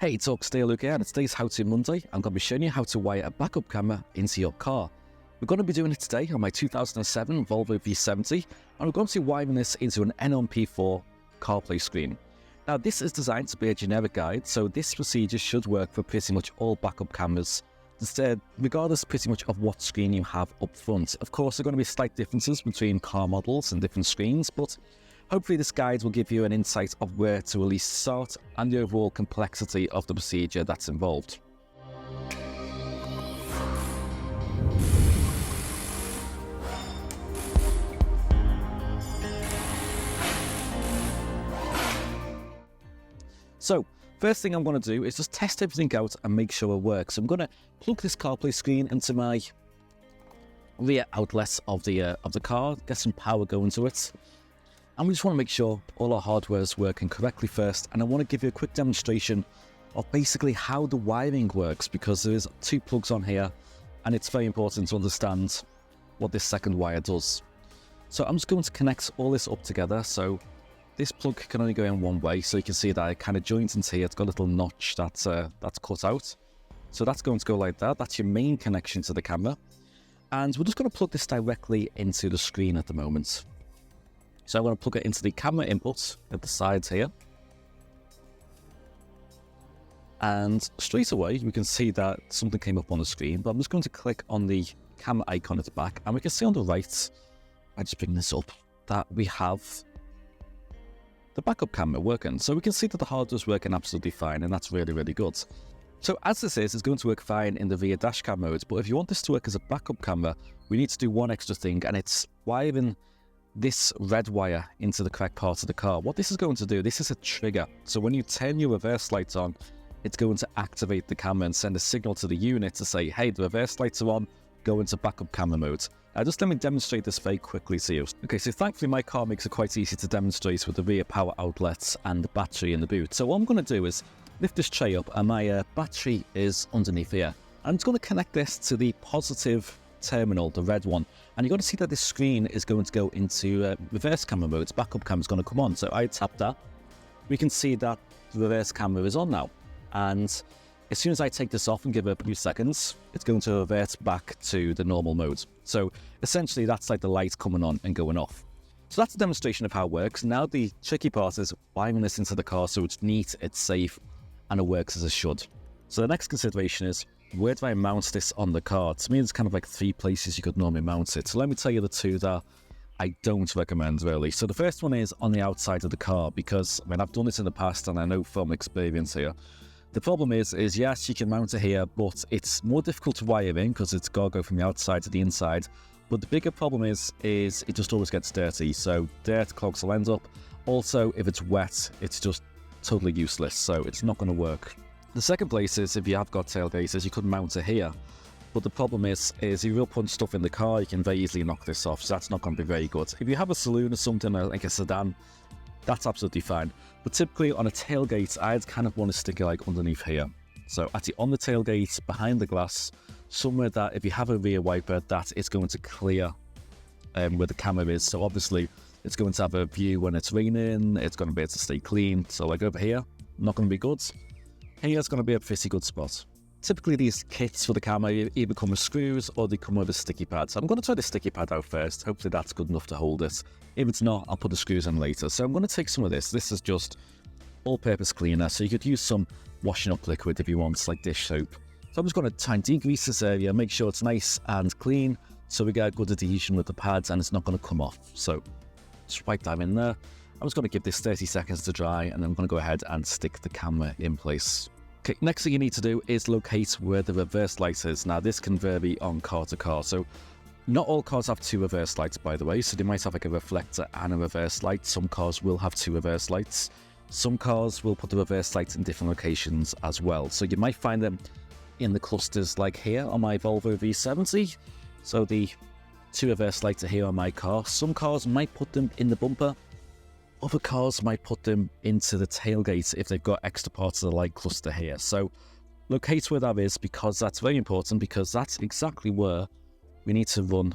Hey, it's Luke here, and today's How To Monday. I'm going to be showing you how to wire a backup camera into your car. We're going to be doing it today on my 2007 Volvo V70, and we're going to be wiring this into an Eonon P4 CarPlay screen. Now, this is designed to be a generic guide, so this procedure should work for pretty much all backup cameras, regardless pretty much of what screen you have up front. Of course, there are going to be slight differences between car models and different screens, but hopefully this guide will give you an insight of where to at least start and the overall complexity of the procedure that's involved. So, first thing I'm going to do is just test everything out and make sure it works. I'm going to plug this CarPlay screen into my rear outlets of the car, get some power going to it. And we just want to make sure all our hardware is working correctly first, and I want to give you a quick demonstration of basically how the wiring works, because there is two plugs on here and it's very important to understand what this second wire does. So I'm just going to connect all this up together. So this plug can only go in one way, so you can see that it kind of joins into here. It's got a little notch that's cut out. So that's going to go like that. That's your main connection to the camera. And we're just going to plug this directly into the screen at the moment. So I'm going to plug it into the camera input at the sides here. And straight away, we can see that something came up on the screen, but I'm just going to click on the camera icon at the back, and we can see on the right, I just bring this up, that we have the backup camera working. So we can see that the hardware is working absolutely fine, and that's really, really good. So as this is, it's going to work fine in the rear dashcam mode, but if you want this to work as a backup camera, we need to do one extra thing, and it's wiring this red wire into the correct part of the car. What this is going to do, this is a trigger. So when you turn your reverse lights on, it's going to activate the camera and send a signal to the unit to say, hey, the reverse lights are on, go into backup camera mode. Now just let me demonstrate this very quickly to you. Okay, so thankfully my car makes it quite easy to demonstrate with the rear power outlets and the battery in the boot. So what I'm going to do is lift this tray up, and my battery is underneath here. I'm just going to connect this to the positive terminal, the red one, and you're going to see that this screen is going to go into reverse camera mode. Its backup camera is going to come on. So I tap that, we can see that the reverse camera is on now, and as soon as I take this off and give it a few seconds, it's going to revert back to the normal mode. So essentially that's like the light coming on and going off. So that's a demonstration of how it works. Now the tricky part is wiring this into the car so it's neat, it's safe, and it works as it should. So the next consideration is, where do I mount this on the car? To me, there's kind of like three places you could normally mount it. So let me tell you the two that I don't recommend really. So the first one is on the outside of the car, because I mean, I've done this in the past and I know from experience here. The problem is yes, you can mount it here, but it's more difficult to wire in because it's got to go from the outside to the inside. But the bigger problem is it just always gets dirty. So dirt clogs the lens up. Also, if it's wet, it's just totally useless. So it's not going to work. The second place is if you have got tailgaters, you could mount it here. But the problem is if you're putting stuff in the car, you can very easily knock this off. So that's not going to be very good. If you have a saloon or something like a sedan, that's absolutely fine. But typically on a tailgate, I'd kind of want to stick it like underneath here. So actually on the tailgate, behind the glass, somewhere that if you have a rear wiper, that is going to clear where the camera is. So obviously it's going to have a view when it's raining, it's going to be able to stay clean. So like over here, not going to be good. Here's going to be a pretty good spot. Typically these kits for the camera either come with screws or they come with a sticky pad. So I'm going to try the sticky pad out first. Hopefully that's good enough to hold it. If it's not, I'll put the screws in later. So I'm going to take some of this. This is just all-purpose cleaner. So you could use some washing up liquid if you want, like dish soap. So I'm just going to try and degrease this area, make sure it's nice and clean, so we get good adhesion with the pads and it's not going to come off. So just wipe that in there. I'm just going to give this 30 seconds to dry, and then I'm going to go ahead and stick the camera in place. Okay, next thing you need to do is locate where the reverse light is. Now this can vary on car to car. So not all cars have two reverse lights, by the way. So they might have like a reflector and a reverse light. Some cars will have two reverse lights. Some cars will put the reverse lights in different locations as well. So you might find them in the clusters like here on my Volvo V70. So the two reverse lights are here on my car. Some cars might put them in the bumper. Other cars might put them into the tailgate if they've got extra parts of the light cluster here. So locate where that is, because that's very important, because that's exactly where we need to run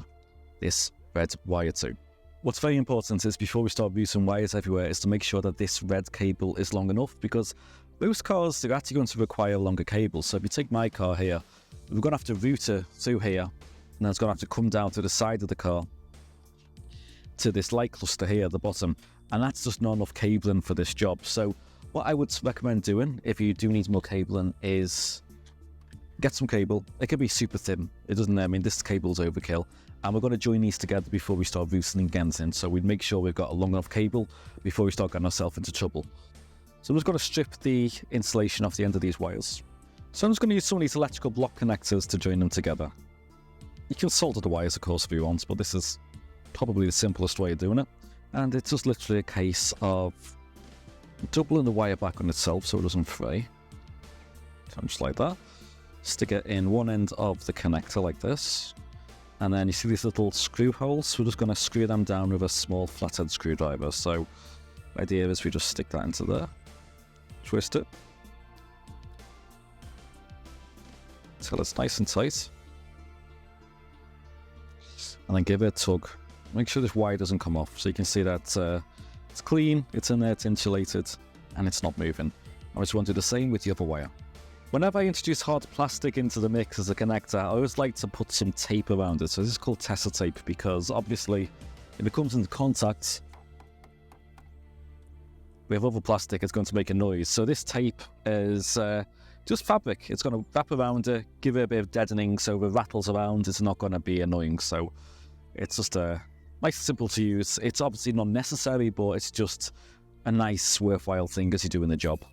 this red wire to. What's very important is before we start using wires everywhere is to make sure that this red cable is long enough, because Most cars are actually going to require longer cables. So if you take my car here, we're going to have to route it through here, and then it's going to have to come down to the side of the car to this light cluster here at the bottom, and that's just not enough cabling for this job. So what I would recommend doing if you do need more cabling is get some cable. It could be super thin. It doesn't, I mean, this cable's overkill. And we're going to join these together before we start routing against in. So we'd make sure we've got a long enough cable before we start getting ourselves into trouble. So I'm just going to strip the insulation off the end of these wires. So I'm just going to use some of these electrical block connectors to join them together. You can solder the wires, of course, if you want, but this is probably the simplest way of doing it. And it's just literally a case of doubling the wire back on itself so it doesn't fray. So just like that. Stick it in one end of the connector like this. And then you see these little screw holes. We're just going to screw them down with a small flathead screwdriver. So the idea is we just stick that into there, twist it until it's nice and tight, and then give it a tug. Make sure this wire doesn't come off. So you can see that it's clean, it's in there, it's insulated, and it's not moving. I just want to do the same with the other wire. Whenever I introduce hard plastic into the mix as a connector, I always like to put some tape around it. So this is called Tessa tape, because obviously if it comes into contact with other plastic, it's going to make a noise. So this tape is just fabric. It's going to wrap around it, give it a bit of deadening, so if it rattles around, it's not going to be annoying. So it's just nice and simple to use. It's obviously not necessary, but it's just a nice, worthwhile thing as you're doing the job.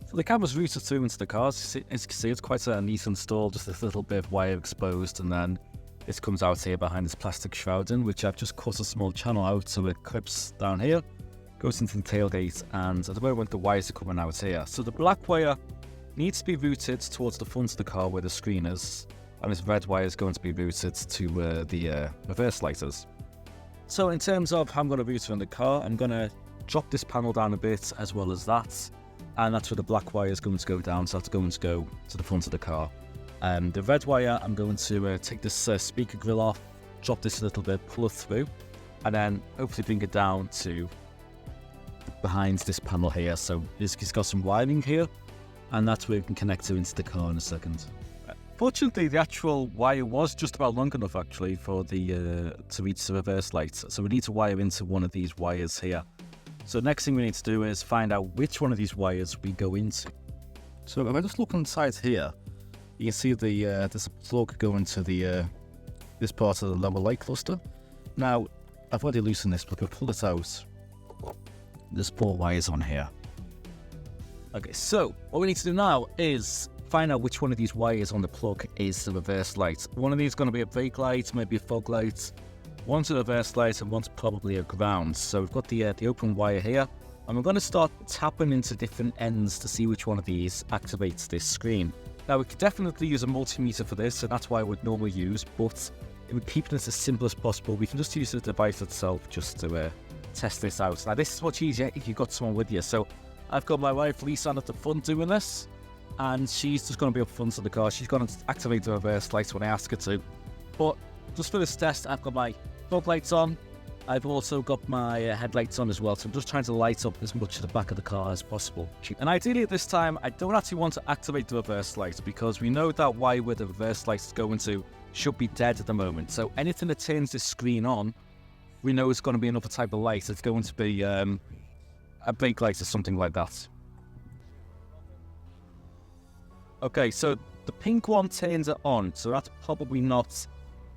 So the camera's routed through into the cars. As you can see, it's quite a neat install, just this little bit of wire exposed, and then this comes out here behind this plastic shrouding, which I've just cut a small channel out so it clips down here, goes into the tailgate, and at the moment the wires are coming out here. So the black wire needs to be routed towards the front of the car where the screen is, and this red wire is going to be routed to where the reverse light is. So in terms of how I'm going to route it in the car, I'm going to drop this panel down a bit as well as that. And that's where the black wire is going to go down, so that's going to go to the front of the car. The red wire, I'm going to take this speaker grill off, drop this a little bit, pull it through, and then hopefully bring it down to behind this panel here. So it's got some wiring here, and that's where we can connect it into the car in a second. Fortunately, the actual wire was just about long enough actually for the to reach the reverse lights. So we need to wire into one of these wires here. So the next thing we need to do is find out which one of these wires we go into. So if I just look inside here, you can see there's a plug going to the this part of the lower light cluster. Now, I've already loosened this plug. I'll pull it out. There's 4 wires on here. Okay, so what we need to do now is find out which one of these wires on the plug is the reverse light. One of these is going to be a brake light, maybe a fog light. One's a reverse light and one's probably a ground. So we've got the open wire here, and we're going to start tapping into different ends to see which one of these activates this screen. Now we could definitely use a multimeter for this, and that's what I would normally use, but it would keep it as simple as possible. We can just use the device itself just to test this out. Now this is much easier if you've got someone with you. So I've got my wife Lisa at the front doing this, and she's just going to be up front of the car. She's going to activate the reverse lights when I ask her to. But just for this test, I've got my fog lights on. I've also got my headlights on as well, so I'm just trying to light up as much of the back of the car as possible. And ideally at this time, I don't actually want to activate the reverse light, because we know that wire where the reverse light is going to should be dead at the moment. So anything that turns this screen on, we know it's going to be another type of light. It's going to be a brake light or something like that. Okay, so the pink one turns it on, so that's probably not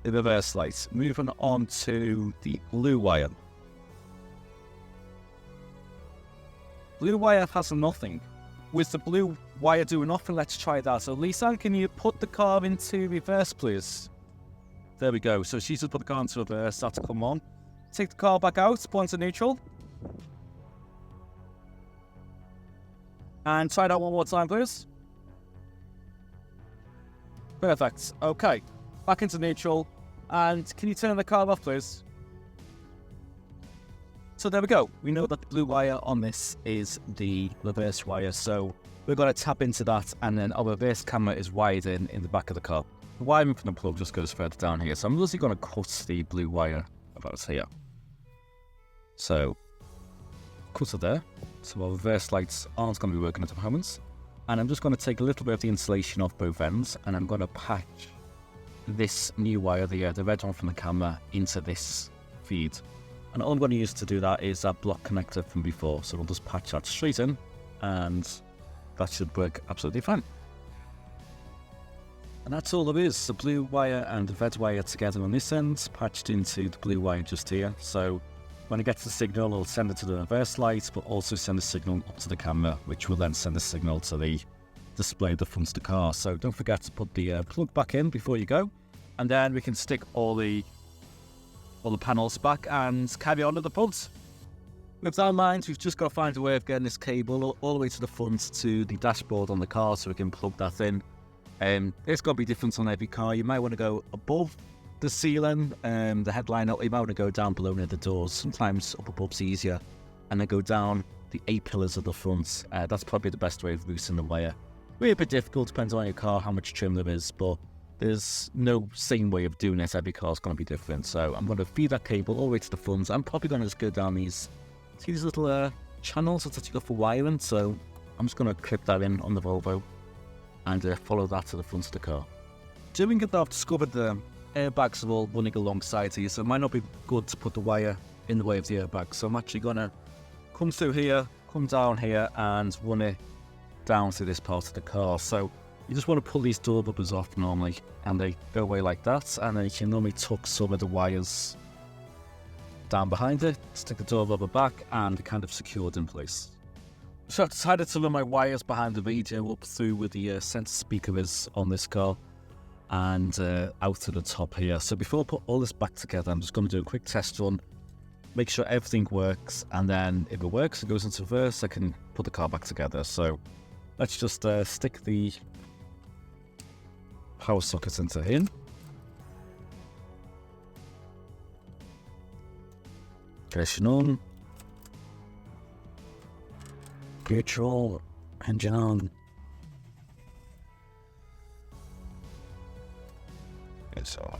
the reverse light. Moving on to the blue wire. Blue wire has nothing. With the blue wire doing nothing, let's try that. So Lisa, can you put the car into reverse, please? there we go. So she's just put the car into reverse, that's come on. Take the car back out, point to neutral. And try that one more time, please. Perfect. Okay. Back into neutral. And can you turn the car off, please? So there we go. We know that the blue wire on this is the reverse wire. So we're going to tap into that. And then our reverse camera is wired in the back of the car. The wiring from the plug just goes further down here. So I'm just going to cut the blue wire about here. So, cut it there. So our reverse lights aren't going to be working at the moment. And I'm just going to take a little bit of the insulation off both ends, and I'm going to patch this new wire, the red one from the camera, into this feed. And all I'm going to use to do that is that block connector from before. So we'll just patch that straight in, and that should work absolutely fine. And that's all there is. The blue wire and the red wire together on this end, patched into the blue wire just here. So when it gets the signal, it'll send it to the reverse light, but also send the signal up to the camera, which will then send the signal to the display at the front of the car. So don't forget to put the plug back in before you go, and then we can stick all the panels back and carry on to the front. With that in mind, we've just got to find a way of getting this cable all the way to the front to the dashboard on the car, so we can plug that in. It's got to be different on every car. You might want to go above the ceiling, the headline, you might want to go down below near the doors. Sometimes up above's easier, and then go down the 8 pillars of the front. That's probably the best way of loosening the wire. Really a bit difficult, depends on your car, how much trim there is, but there's no same way of doing it. Every car's going to be different. So I'm going to feed that cable all the way to the front. I'm probably going to just go down these little channels that's actually got for wiring. So I'm just going to clip that in on the Volvo and follow that to the front of the car. Doing it, I've discovered the airbags are all running alongside here, so it might not be good to put the wire in the way of the airbag. So I'm actually going to come through here, come down here, and run it down to this part of the car. So you just want to pull these door rubbers off normally, and they go away like that, and then you can normally tuck some of the wires down behind it, stick the door rubber back, and kind of secured in place. So I've decided to run my wires behind the radio up through where the center speaker is on this car, and out to the top here. So before I put all this back together, I'm just going to do a quick test run, make sure everything works, and then if it works, it goes into reverse, I can put the car back together. So let's just stick the power socket into here. Calibration on. Neutral. Engine on. It's on.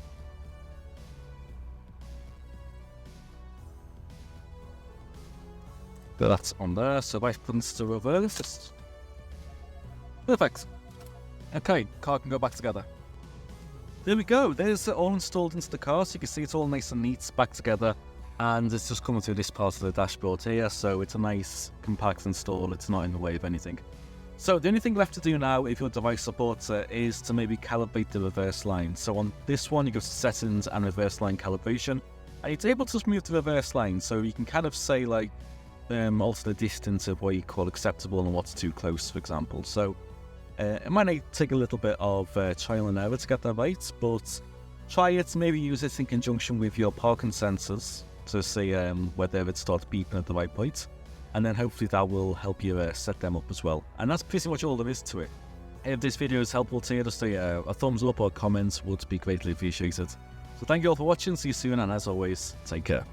That's on there, so if I put this to reverse, perfect. Okay, car can go back together. There we go, there's it all installed into the car, so you can see it's all nice and neat back together, and it's just coming through this part of the dashboard here, so it's a nice compact install, it's not in the way of anything. So the only thing left to do now, if your device supports it, is to maybe calibrate the reverse line. So on this one, you go to settings and reverse line calibration, and it's able to just move the reverse line, so you can kind of say like, alter the distance of what you call acceptable and what's too close, for example. So it might take a little bit of trial and error to get that right, but try it, maybe use it in conjunction with your parking sensors to see whether it starts beeping at the right point, and then hopefully that will help you set them up as well. And that's pretty much all there is to it. If this video is helpful to you, just a thumbs up or a comment would be greatly appreciated. So thank you all for watching, see you soon, and as always, take care.